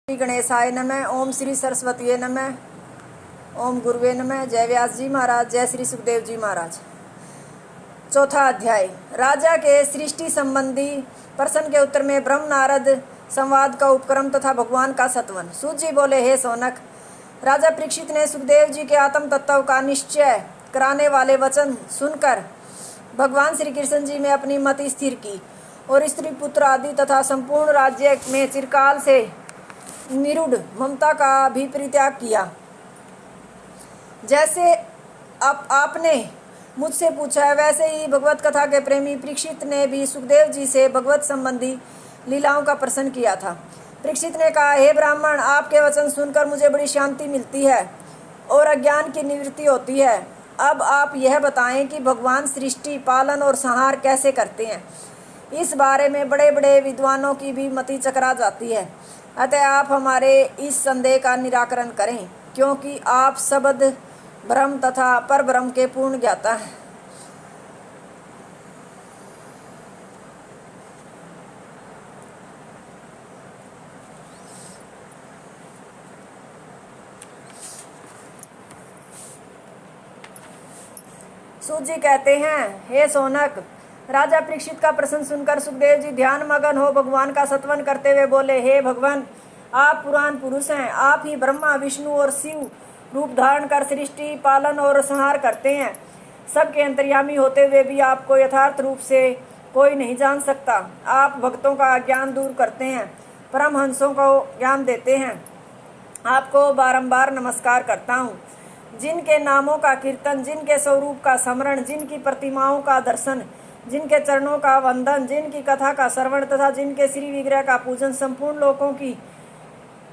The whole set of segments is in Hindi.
श्री गणेशाय नमः। ओम श्री सरस्वती नमः। ओम गुरुवे नमः। जय व्यास जी महाराज। जय श्री सुखदेव जी महाराज। चौथा अध्याय। राजा के सृष्टि संबंधी प्रश्न के उत्तर में ब्रह्म नारद संवाद का उपक्रम तथा भगवान का सत्वन। सूत जी बोले, हे सौनक, राजा परीक्षित ने सुखदेव जी के आत्म तत्व का निश्चय कराने वाले वचन सुनकर भगवान श्री कृष्ण जी में अपनी मति स्थिर की और स्त्री पुत्र आदि तथा संपूर्ण राज्य में चिरकाल से निरूढ़ ममता का भी परित्याग किया। जैसे आपने मुझसे पूछा है, वैसे ही भगवत कथा के प्रेमी परीक्षित ने भी सुखदेव जी से भगवत संबंधी लीलाओं का प्रश्न किया था। परीक्षित ने कहा, हे ब्राह्मण, आपके वचन सुनकर मुझे बड़ी शांति मिलती है और अज्ञान की निवृत्ति होती है। अब आप यह बताएं कि भगवान सृष्टि, पालन और संहार कैसे करते हैं। इस बारे में बड़े बड़े विद्वानों की भी मति चकरा जाती है। अतः आप हमारे इस संदेह का निराकरण करें, क्योंकि आप शब्द ब्रह्म तथा पर ब्रह्म के पूर्ण ज्ञाता हैं। सूत जी कहते हैं, हे सौनक, राजा परीक्षित का प्रश्न सुनकर सुखदेव जी ध्यान मगन हो भगवान का सत्वन करते हुए बोले, हे भगवान, आप पुराण पुरुष हैं। आप ही ब्रह्मा, विष्णु और शिव रूप धारण कर सृष्टि, पालन और संहार करते हैं। सबके अंतर्यामी होते हुए भी आपको यथार्थ रूप से कोई नहीं जान सकता। आप भक्तों का ज्ञान दूर करते हैं, परमहंसों को ज्ञान देते हैं। आपको बारंबार नमस्कार करता हूँ। जिनके नामों का कीर्तन, जिनके स्वरूप का स्मरण, जिनकी प्रतिमाओं का दर्शन, जिनके चरणों का वंदन, जिनकी कथा का श्रवण तथा जिनके श्री विग्रह का पूजन संपूर्ण लोकों की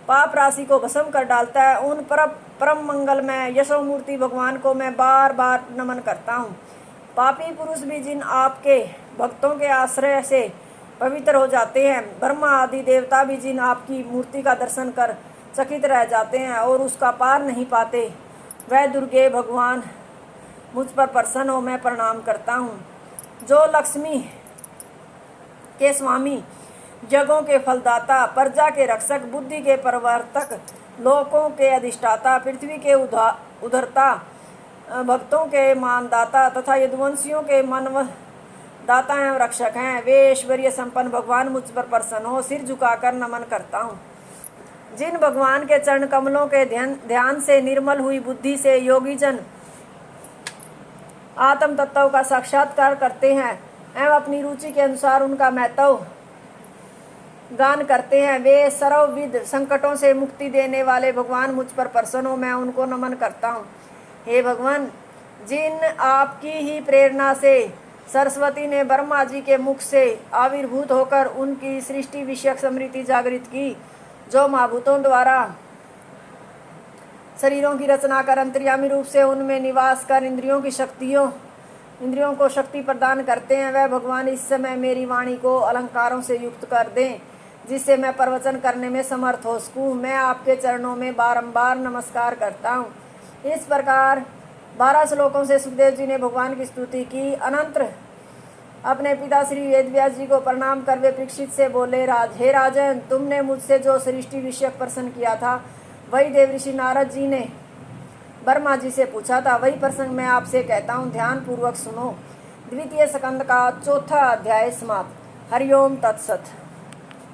पाप राशि को भस्म कर डालता है, उन परम मंगलमय यशोमूर्ति भगवान को मैं बार बार नमन करता हूँ। पापी पुरुष भी जिन आपके भक्तों के आश्रय से पवित्र हो जाते हैं, ब्रह्मा आदि देवता भी जिन आपकी मूर्ति का दर्शन कर चकित रह जाते हैं और उसका पार नहीं पाते, वह दुर्गे भगवान मुझ पर प्रसन्न हो, मैं प्रणाम करता हूँ। जो लक्ष्मी के स्वामी, जगों के फलदाता, प्रजा के रक्षक, बुद्धि के प्रवर्तक, लोकों के अधिष्ठाता, पृथ्वी के उधरता, भक्तों के मानदाता तथा यदुवंशियों के मनवदाता एवं रक्षक हैं, वे ऐश्वर्य संपन्न भगवान मुझ पर प्रसन्न हो, सिर झुकाकर नमन करता हूँ। जिन भगवान के चरण कमलों के ध्यान से निर्मल हुई बुद्धि से योगी जन आत्म तत्व का साक्षात्कार करते हैं एवं अपनी रुचि के अनुसार उनका महत्व गान करते हैं, वे सर्वविध संकटों से मुक्ति देने वाले भगवान मुझ पर प्रसन्न हो, मैं उनको नमन करता हूँ। हे भगवान, जिन आपकी ही प्रेरणा से सरस्वती ने ब्रह्मा जी के मुख से आविर्भूत होकर उनकी सृष्टि विषयक स्मृति जागृत की, जो महाभूतों द्वारा शरीरों की रचना कर अंतर्यामी रूप से उनमें निवास कर इंद्रियों को शक्ति प्रदान करते हैं, वह भगवान इस समय मेरी वाणी को अलंकारों से युक्त कर दें, जिससे मैं प्रवचन करने में समर्थ हो सकूं। मैं आपके चरणों में बारंबार नमस्कार करता हूँ। इस प्रकार 12 श्लोकों से सुखदेव जी ने भगवान की स्तुति की। अनंतर अपने पिता श्री वेदव्यास जी को प्रणाम कर वे परीक्षित से बोले, हे राजन, तुमने मुझसे जो सृष्टि विषयक प्रश्न किया था, वही देवऋषि नारद जी ने ब्रह्मा जी से पूछा था। वही प्रसंग मैं आपसे कहता हूँ, ध्यान पूर्वक सुनो। द्वितीय स्कंद का चौथा अध्याय समाप्त। हरिओम तत्सत।